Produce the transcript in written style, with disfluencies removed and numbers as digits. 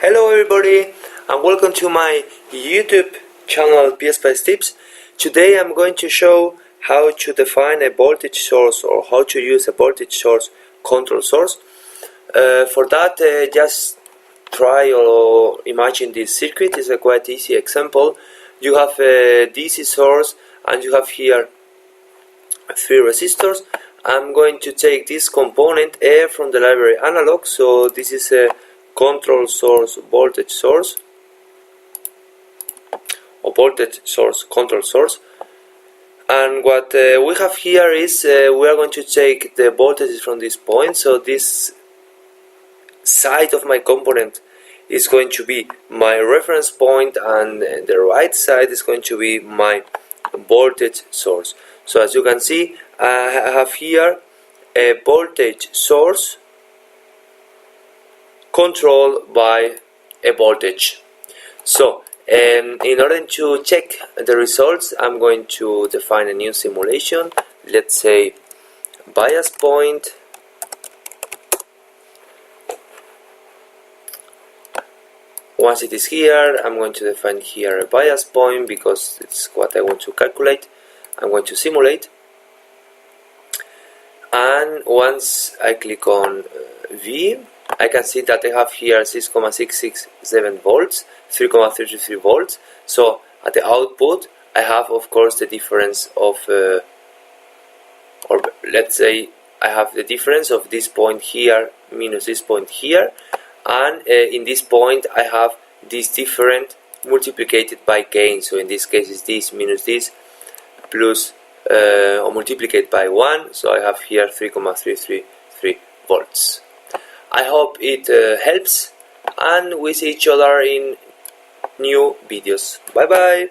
Hello everybody and welcome to my YouTube channel PSpice Tips. Today I'm going to show how to define a voltage source or how to use a voltage source control source. For that just try or imagine this circuit. It's a quite easy example. You have a DC source and you have here 3 resistors. I'm going to take this component A from the library analog, so this is a control source voltage source or voltage source control source, and what we have here is we are going to take the voltages from this point. So this side of my component is going to be my reference point and the right side is going to be my voltage source. So as you can see, I have here a voltage source controlled by a voltage. So in order to check the results, I'm going to define a new simulation. Let's say bias point Once it is here, I'm going to define here a bias point because it's what I want to calculate. I'm going to simulate, and once I click on V, I can see that I have here 6,667 volts, 3,33 volts. So at the output I have, of course, the difference of or let's say I have the difference of this point here minus this point here, and in this point I have this different multiplied by gain. So in this case is this minus this plus or multiplied by 1, so I have here 3,333 volts. I hope it helps, and we see each other in new videos. Bye bye.